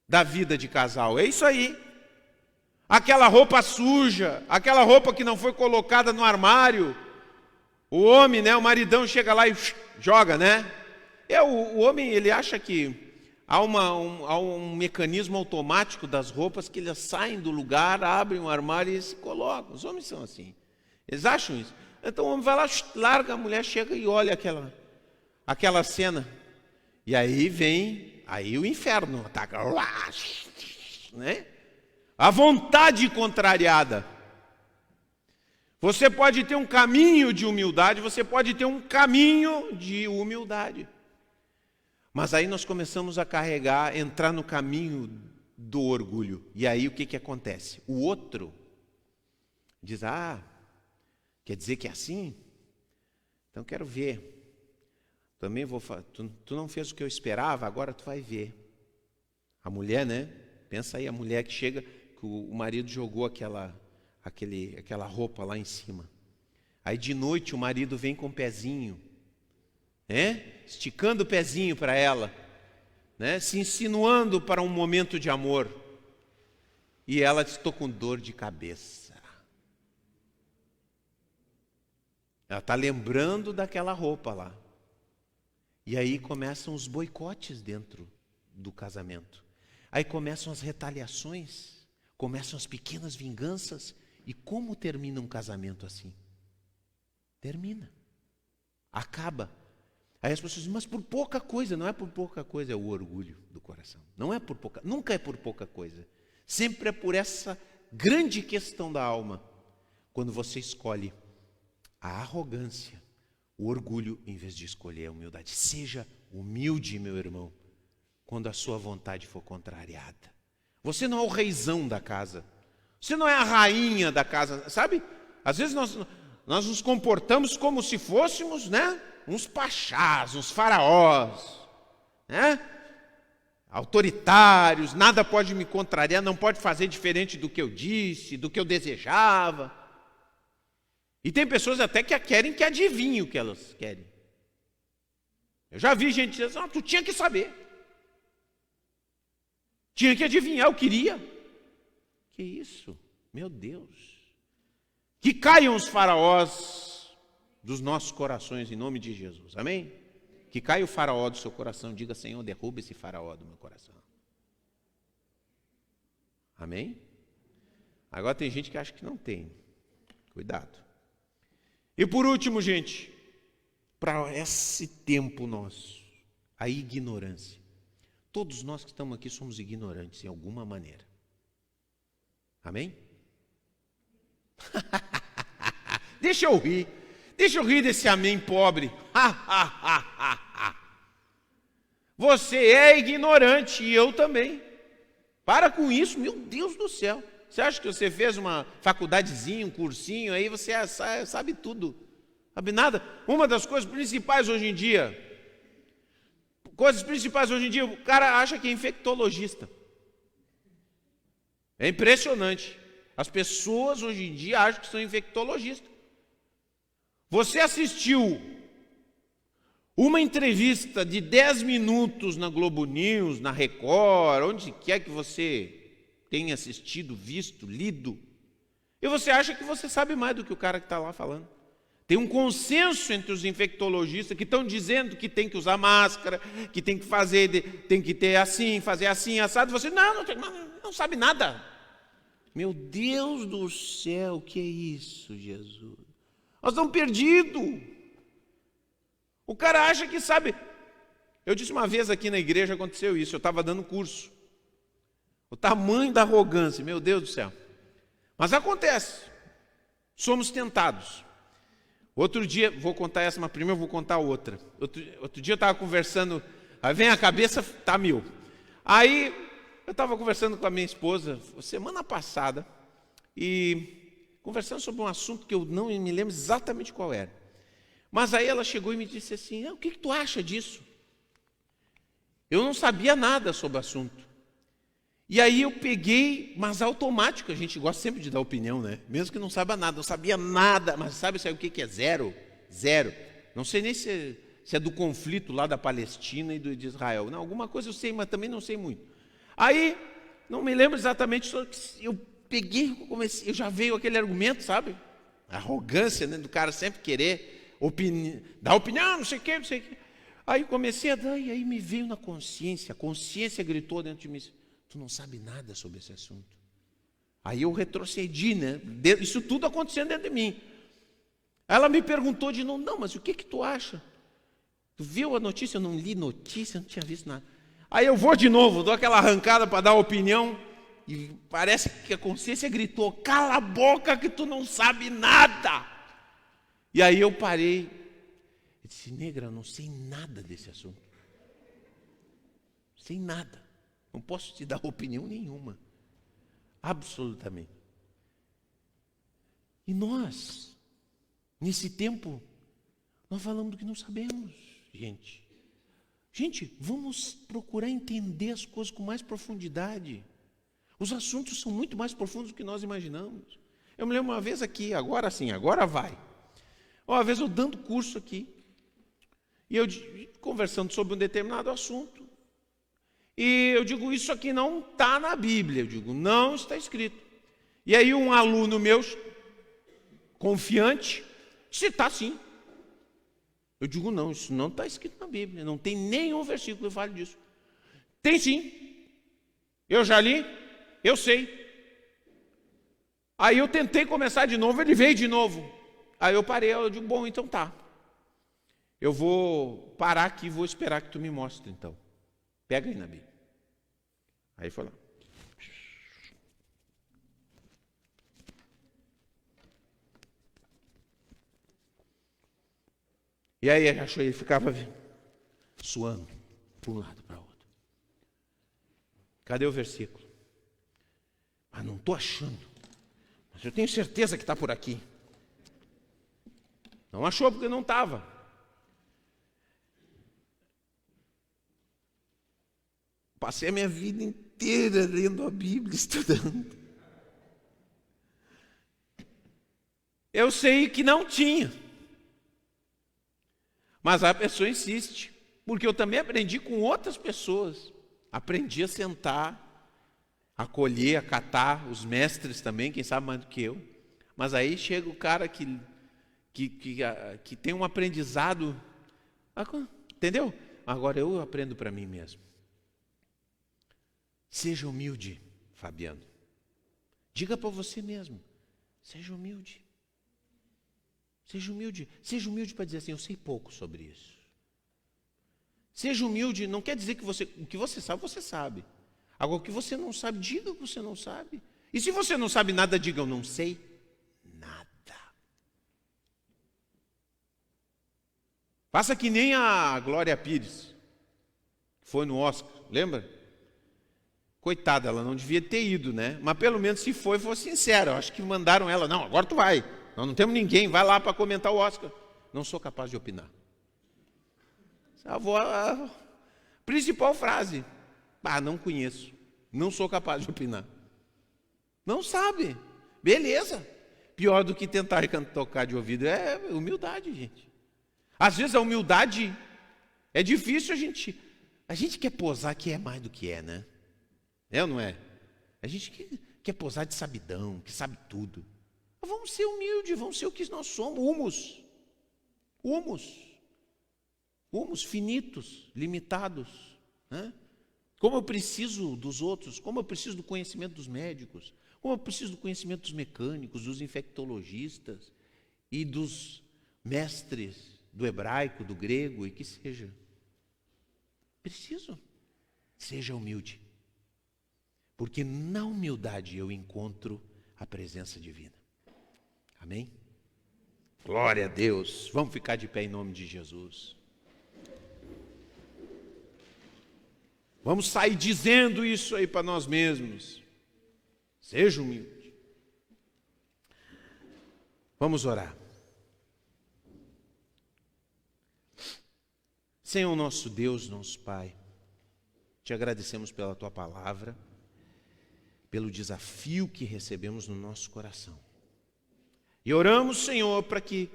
da vida de casal. É isso aí. Aquela roupa suja, aquela roupa que não foi colocada no armário. O homem, né, o maridão chega lá e joga, né? O homem, ele acha que há um mecanismo automático das roupas que elas saem do lugar, abrem um armário e se colocam. Os homens são assim. Eles acham isso. Então o homem vai lá, larga, a mulher chega e olha aquela cena. E aí vem o inferno ataca. Né? A vontade contrariada. Você pode ter um caminho de humildade, você pode ter um caminho de humildade. Mas aí nós começamos a entrar no caminho do orgulho. E aí o que acontece? O outro diz: quer dizer que é assim? Então quero ver. Também vou fazer. Tu não fez o que eu esperava, agora tu vai ver. A mulher, né? Pensa aí, a mulher que chega, que o marido jogou aquela roupa lá em cima. Aí de noite o marido vem com o pezinho, esticando o pezinho para ela, né? Se insinuando para um momento de amor. E ela diz: estou com dor de cabeça. Ela está lembrando daquela roupa lá. E aí começam os boicotes dentro do casamento. Aí começam as retaliações, começam as pequenas vinganças. E como termina um casamento assim? Termina. Acaba. Aí as pessoas dizem: mas por pouca coisa. Não é por pouca coisa, é o orgulho do coração. Não é por pouca, nunca é por pouca coisa. Sempre é por essa grande questão da alma. Quando você escolhe a arrogância, o orgulho, em vez de escolher a humildade. Seja humilde, meu irmão, quando a sua vontade for contrariada. Você não é o reizão da casa. Você não é a rainha da casa, sabe? Às vezes nós nos comportamos como se fôssemos, né, uns pachás, uns faraós, né? Autoritários, nada pode me contrariar, não pode fazer diferente do que eu disse, do que eu desejava. E tem pessoas até que querem que adivinhe o que elas querem. Eu já vi gente dizer assim: tu tinha que saber. Tinha que adivinhar, eu queria. Que isso? Meu Deus. Que caiam os faraós dos nossos corações em nome de Jesus. Amém? Que caia o faraó do seu coração. Diga: Senhor, derruba esse faraó do meu coração. Amém? Agora tem gente que acha que não tem. Cuidado. E por último, gente, para esse tempo nosso, a ignorância. Todos nós que estamos aqui somos ignorantes em alguma maneira. Amém? Deixa eu rir desse amém pobre. Você é ignorante e eu também. Para com isso, meu Deus do céu. Você acha que você fez uma faculdadezinha, um cursinho, aí você sabe tudo? Sabe nada? Uma das coisas principais hoje em dia, o cara acha que é infectologista. É impressionante. As pessoas hoje em dia acham que são infectologistas. Você assistiu uma entrevista de 10 minutos na Globo News, na Record, onde quer que você tenha assistido, visto, lido, e você acha que você sabe mais do que o cara que está lá falando. Tem um consenso entre os infectologistas que estão dizendo que tem que usar máscara, que tem que fazer, tem que ter assim, fazer assim, assado. Você não sabe nada. Meu Deus do céu, o que é isso, Jesus? Nós estamos perdidos. O cara acha que sabe. Eu disse uma vez aqui na igreja, aconteceu isso, eu estava dando curso. O tamanho da arrogância, meu Deus do céu. Mas acontece. Somos tentados. Outro dia, vou contar essa, mas primeiro eu vou contar outra. Outro dia eu estava conversando, aí vem a cabeça, tá mil. Aí eu estava conversando com a minha esposa, semana passada, e conversando sobre um assunto que eu não me lembro exatamente qual era. Mas aí ela chegou e me disse assim, o que tu acha disso? Eu não sabia nada sobre o assunto. E aí eu peguei, mas automático, a gente gosta sempre de dar opinião, né? Mesmo que não saiba nada, não sabia nada, mas sabe o que é zero? Zero. Não sei nem se é do conflito lá da Palestina e de Israel. Não, alguma coisa eu sei, mas também não sei muito. Aí, não me lembro exatamente, eu peguei, eu já veio aquele argumento, sabe? A arrogância, né, do cara sempre querer dar opinião, não sei o quê, não sei o quê. Aí comecei a dar, e aí me veio na consciência, a consciência gritou dentro de mim, tu não sabe nada sobre esse assunto. Aí eu retrocedi, né? Isso tudo acontecendo dentro de mim. Ela me perguntou de novo, não, mas o que tu acha? Tu viu a notícia? Eu não li notícia, não tinha visto nada. Aí eu vou de novo, dou aquela arrancada para dar opinião, e parece que a consciência gritou, cala a boca que tu não sabe nada. E aí eu parei, eu disse, negra, eu não sei nada desse assunto. Não sei nada. Não posso te dar opinião nenhuma. Absolutamente. E nós, nesse tempo, nós falamos do que não sabemos, gente. Gente, vamos procurar entender as coisas com mais profundidade. Os assuntos são muito mais profundos do que nós imaginamos. Eu me lembro uma vez aqui, agora sim, agora vai. Uma vez eu dando curso aqui, e eu conversando sobre um determinado assunto, e eu digo, isso aqui não está na Bíblia. Eu digo, não está escrito. E aí um aluno meu, confiante, disse, está sim. Eu digo, não, isso não está escrito na Bíblia. Não tem nenhum versículo que fale disso. Tem sim. Eu já li, eu sei. Aí eu tentei começar de novo, ele veio de novo. Aí eu parei, eu digo, bom, então tá. Eu vou parar aqui e vou esperar que tu me mostre, então. Pega aí na Bíblia. Aí foi lá. E aí ele ficava suando para um lado para o outro. Cadê o versículo? Ah, não estou achando. Mas eu tenho certeza que está por aqui. Não achou porque não estava. Passei a minha vida inteira lendo a Bíblia, estudando. Eu sei que não tinha. Mas a pessoa insiste. Porque eu também aprendi com outras pessoas. Aprendi a sentar, a colher, a catar, os mestres também, quem sabe mais do que eu. Mas aí chega o cara que tem um aprendizado. Entendeu? Agora eu aprendo para mim mesmo. Seja humilde, Fabiano. Diga para você mesmo. Seja humilde. Seja humilde. Seja humilde para dizer assim, eu sei pouco sobre isso. Seja humilde, não quer dizer que o que você sabe. Agora, o que você não sabe, diga que você não sabe. E se você não sabe nada, diga, eu não sei nada. Faça que nem a Glória Pires. Foi no Oscar, lembra? Coitada, ela não devia ter ido, né? Mas pelo menos se foi sincera. Eu acho que mandaram ela, não, agora tu vai. Nós não temos ninguém, vai lá para comentar o Oscar. Não sou capaz de opinar. A principal frase. Não conheço. Não sou capaz de opinar. Não sabe. Beleza. Pior do que tentar tocar de ouvido é humildade, gente. Às vezes a humildade é difícil, a gente quer posar que é mais do que é, né? É ou não é? A gente quer posar de sabidão, que sabe tudo. Mas vamos ser humildes, vamos ser o que nós somos. Humos finitos, limitados. Né? Como eu preciso dos outros, como eu preciso do conhecimento dos médicos, como eu preciso do conhecimento dos mecânicos, dos infectologistas e dos mestres do hebraico, do grego e que seja. Preciso. Seja humilde. Porque na humildade eu encontro a presença divina. Amém? Glória a Deus. Vamos ficar de pé em nome de Jesus. Vamos sair dizendo isso aí para nós mesmos. Seja humilde. Vamos orar. Senhor nosso Deus, nosso Pai, te agradecemos pela Tua palavra, pelo desafio que recebemos no nosso coração. E oramos, Senhor, para que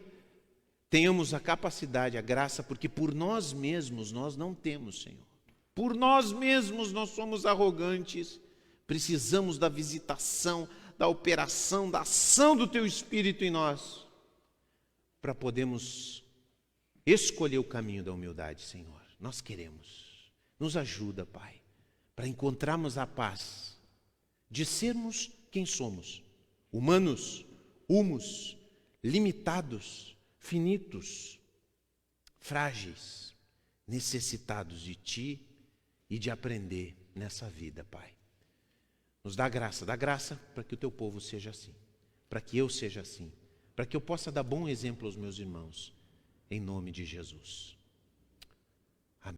tenhamos a capacidade, a graça, porque por nós mesmos nós não temos, Senhor. Por nós mesmos nós somos arrogantes, precisamos da visitação, da operação, da ação do Teu Espírito em nós, para podermos escolher o caminho da humildade, Senhor. Nós queremos. Nos ajuda, Pai, para encontrarmos a paz de sermos quem somos, humanos, limitados, finitos, frágeis, necessitados de Ti e de aprender nessa vida, Pai. Nos dá graça para que o Teu povo seja assim, para que eu seja assim, para que eu possa dar bom exemplo aos meus irmãos, em nome de Jesus.